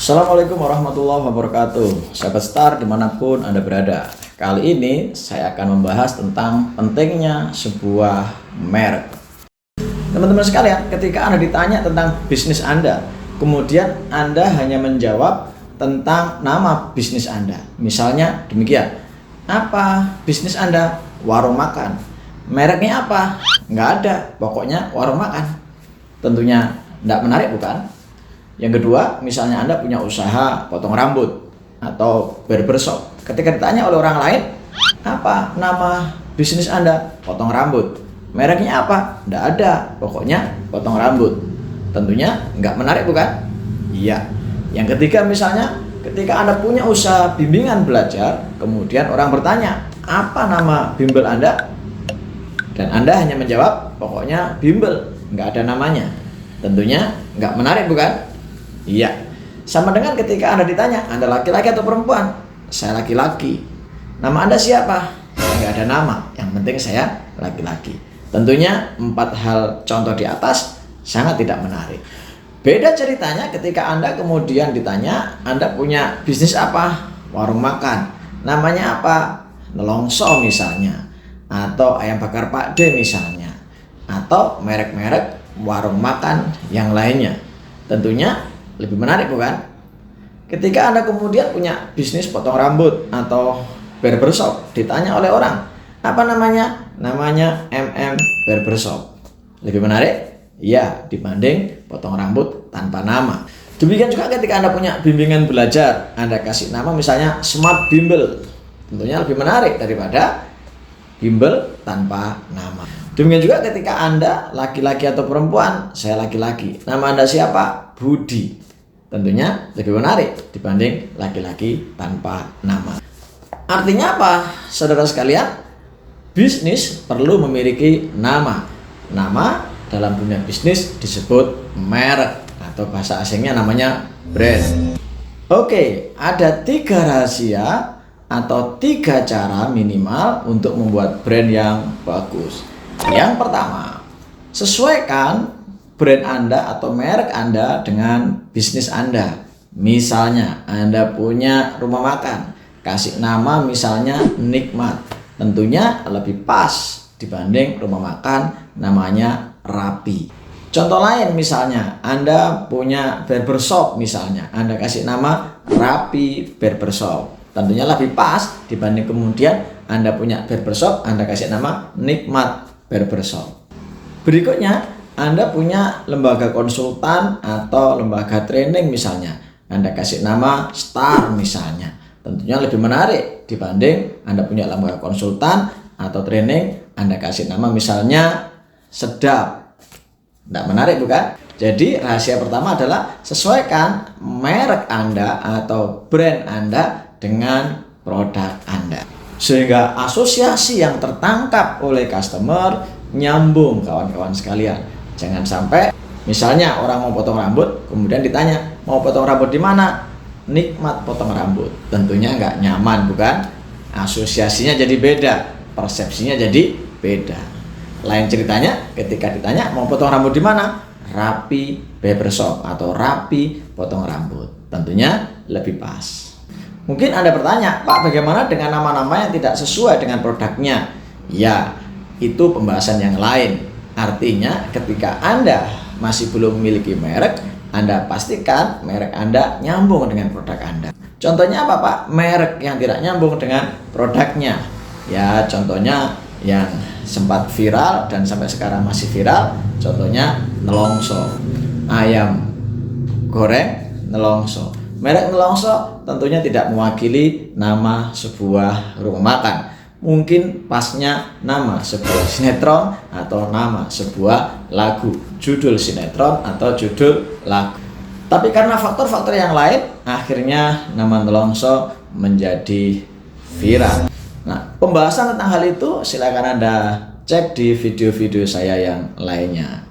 Assalamualaikum warahmatullahi wabarakatuh. Sahabat Star dimanapun Anda berada. Kali ini saya akan membahas tentang pentingnya sebuah merek. Teman-teman sekalian, ketika Anda ditanya tentang bisnis Anda, kemudian Anda hanya menjawab tentang nama bisnis Anda. Misalnya demikian, apa bisnis Anda? Warung makan. Mereknya apa? Nggak ada, pokoknya warung makan. Tentunya tidak menarik, bukan? Yang kedua, misalnya Anda punya usaha potong rambut atau barbershop. Ketika ditanya oleh orang lain, apa nama bisnis Anda? Potong rambut. Mereknya apa? Nggak ada, pokoknya potong rambut. Tentunya nggak menarik, bukan? Iya. Yang ketiga, misalnya ketika Anda punya usaha bimbingan belajar, kemudian orang bertanya, apa nama bimbel Anda? Dan Anda hanya menjawab, pokoknya bimbel, nggak ada namanya. Tentunya nggak menarik, bukan? Iya, sama dengan ketika Anda ditanya, Anda laki-laki atau perempuan? Saya laki-laki. Nama Anda siapa? Nggak ada nama, yang penting saya laki-laki. Tentunya 4 hal contoh di atas sangat tidak menarik. Beda ceritanya ketika Anda kemudian ditanya, Anda punya bisnis apa? Warung makan. Namanya apa? Nelongso misalnya, atau ayam bakar Pak D misalnya, atau merek-merek warung makan yang lainnya. Tentunya lebih menarik, bukan? Ketika Anda kemudian punya bisnis potong rambut atau barbershop, ditanya oleh orang, apa namanya? Namanya MM Barbershop. Lebih menarik? Ya, dibanding potong rambut tanpa nama. Demikian juga ketika Anda punya bimbingan belajar, Anda kasih nama misalnya Smart Bimbel. Tentunya lebih menarik daripada bimbel tanpa nama. Demikian juga ketika Anda laki-laki atau perempuan, saya laki-laki. Nama Anda siapa? Budi. Tentunya lebih menarik dibanding laki-laki tanpa nama. Artinya apa, saudara sekalian? Bisnis perlu memiliki nama. Nama dalam dunia bisnis disebut merek atau bahasa asingnya namanya brand. Oke, ada 3 rahasia atau 3 cara minimal untuk membuat brand yang bagus. Yang pertama, sesuaikan brand Anda atau merek Anda dengan bisnis Anda. Misalnya Anda punya rumah makan, kasih nama misalnya Nikmat. Tentunya lebih pas dibanding rumah makan namanya Rapi. Contoh lain misalnya Anda punya barbershop misalnya, Anda kasih nama Rapi Barbershop. Tentunya lebih pas dibanding kemudian Anda punya barbershop, Anda kasih nama Nikmat Barbershop. Berikutnya, Anda punya lembaga konsultan atau lembaga training misalnya, Anda kasih nama Star misalnya. Tentunya lebih menarik dibanding Anda punya lembaga konsultan atau training, Anda kasih nama misalnya Sedap. Tidak menarik, bukan? Jadi rahasia pertama adalah sesuaikan merek Anda atau brand Anda dengan produk Anda, sehingga asosiasi yang tertangkap oleh customer nyambung, kawan-kawan sekalian. Jangan sampai misalnya orang mau potong rambut kemudian ditanya, mau potong rambut di mana? Nikmat Potong Rambut. Tentunya nggak nyaman, bukan? Asosiasinya jadi beda, persepsinya jadi beda. Lain ceritanya ketika ditanya mau potong rambut di mana? Rapi Barbershop atau Rapi Potong Rambut. Tentunya lebih pas. Mungkin Anda bertanya, Pak, bagaimana dengan nama-nama yang tidak sesuai dengan produknya? Ya, itu pembahasan yang lain. Artinya ketika Anda masih belum memiliki merek, Anda pastikan merek Anda nyambung dengan produk Anda. Contohnya apa, Pak? Merek yang tidak nyambung dengan produknya. Ya, contohnya yang sempat viral dan sampai sekarang masih viral, contohnya Nelongso. Ayam goreng Nelongso. Merek Nelongso tentunya tidak mewakili nama sebuah rumah makan. Mungkin pasnya nama sebuah sinetron atau nama sebuah lagu, judul sinetron atau judul lagu. Tapi karena faktor-faktor yang lain, akhirnya nama Nelongso menjadi viral. Nah, pembahasan tentang hal itu silakan Anda cek di video-video saya yang lainnya.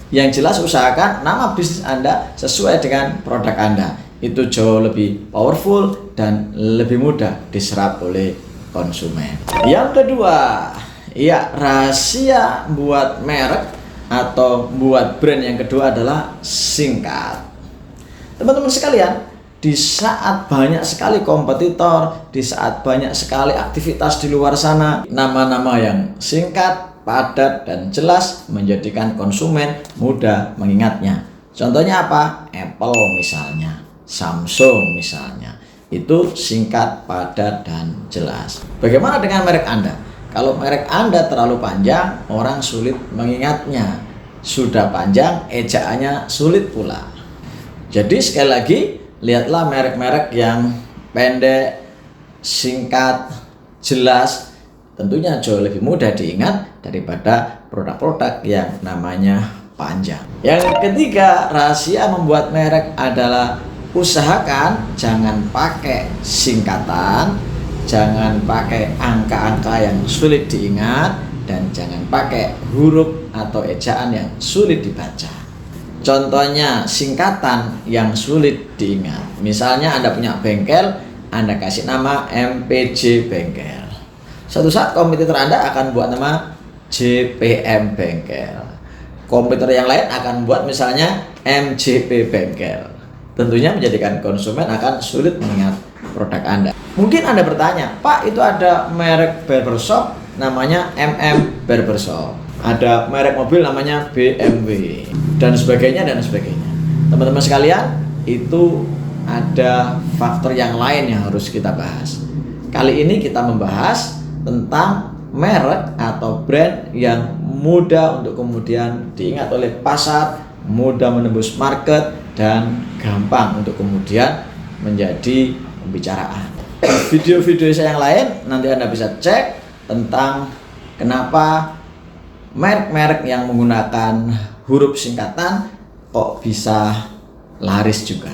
Yang jelas usahakan nama bisnis Anda sesuai dengan produk Anda. Itu jauh lebih powerful dan lebih mudah diserap oleh konsumen. Yang kedua, ya, rahasia buat merek atau buat brand yang kedua adalah singkat. Teman-teman sekalian, di saat banyak sekali kompetitor, di saat banyak sekali aktivitas di luar sana, nama-nama yang singkat, padat, dan jelas menjadikan konsumen mudah mengingatnya. Contohnya apa? Apple misalnya, Samsung misalnya. Itu singkat, padat, dan jelas. Bagaimana dengan merek Anda? Kalau merek Anda terlalu panjang, orang sulit mengingatnya. Sudah panjang, ejaannya sulit pula. Jadi sekali lagi, lihatlah merek-merek yang pendek, singkat, jelas. Tentunya jauh lebih mudah diingat daripada produk-produk yang namanya panjang. Yang ketiga, rahasia membuat merek adalah usahakan jangan pakai singkatan, jangan pakai angka-angka yang sulit diingat, dan jangan pakai huruf atau ejaan yang sulit dibaca. Contohnya singkatan yang sulit diingat. Misalnya Anda punya bengkel, Anda kasih nama MPJ Bengkel. Suatu saat kompetitor Anda akan buat nama JPM Bengkel. Kompetitor yang lain akan buat misalnya MJP Bengkel. Tentunya menjadikan konsumen akan sulit mengingat produk Anda. Mungkin Anda bertanya, Pak, itu ada merek barbershop namanya MM Barbershop, ada merek mobil namanya BMW, dan sebagainya dan sebagainya. Teman-teman sekalian, itu ada faktor yang lain yang harus kita bahas. Kali ini kita membahas tentang merek atau brand yang mudah untuk kemudian diingat oleh pasar, mudah menembus market, dan gampang untuk kemudian menjadi pembicaraan. Video-video saya yang lain nanti Anda bisa cek tentang kenapa merek-merek yang menggunakan huruf singkatan kok bisa laris juga.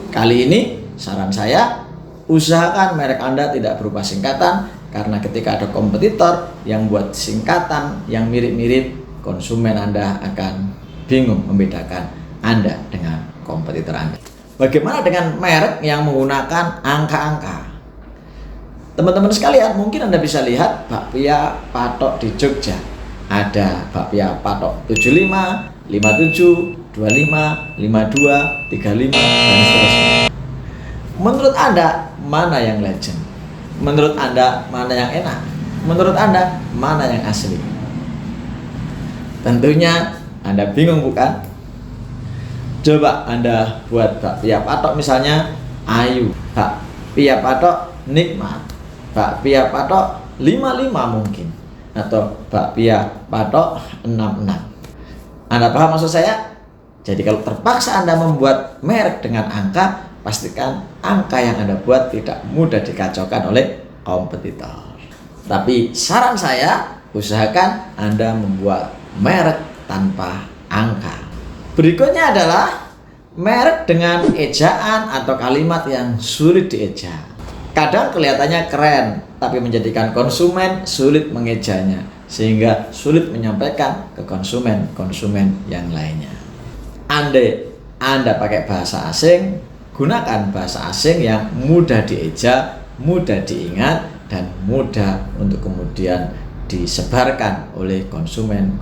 Kali ini saran saya, usahakan merek Anda tidak berupa singkatan, karena ketika ada kompetitor yang buat singkatan yang mirip-mirip, konsumen Anda akan bingung membedakan Anda dengan kompetitor Anda. Bagaimana dengan merek yang menggunakan angka-angka? Teman-teman sekalian, mungkin Anda bisa lihat bakpia patok di Jogja. Ada bakpia patok 75, 57, 25, 52, 35, dan seterusnya. Menurut Anda, mana yang legend? Menurut Anda, mana yang enak? Menurut Anda, mana yang asli? Tentunya Anda bingung, bukan? Coba Anda buat bakpia patok misalnya Ayu, bakpia patok Nikmat, bakpia patok 55 mungkin, atau bakpia patok 66. Anda paham maksud saya? Jadi kalau terpaksa Anda membuat merek dengan angka, pastikan angka yang Anda buat tidak mudah dikacaukan oleh kompetitor. Tapi saran saya, usahakan Anda membuat merek tanpa angka. Berikutnya adalah merek dengan ejaan atau kalimat yang sulit dieja. Kadang kelihatannya keren, tapi menjadikan konsumen sulit mengejanya, sehingga sulit menyampaikan ke konsumen yang lainnya. Andai Anda pakai bahasa asing, gunakan bahasa asing yang mudah dieja, mudah diingat, dan mudah untuk kemudian disebarkan oleh konsumen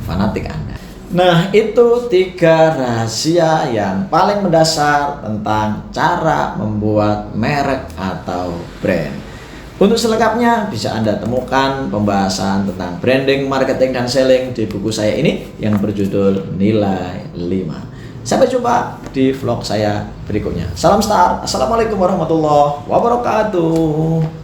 fanatik Anda. Nah, itu 3 rahasia yang paling mendasar tentang cara membuat merek atau brand. Untuk selengkapnya bisa Anda temukan pembahasan tentang branding, marketing, dan selling di buku saya ini yang berjudul Nilai 5. Sampai jumpa di vlog saya berikutnya. Salam Star. Assalamualaikum warahmatullahi wabarakatuh.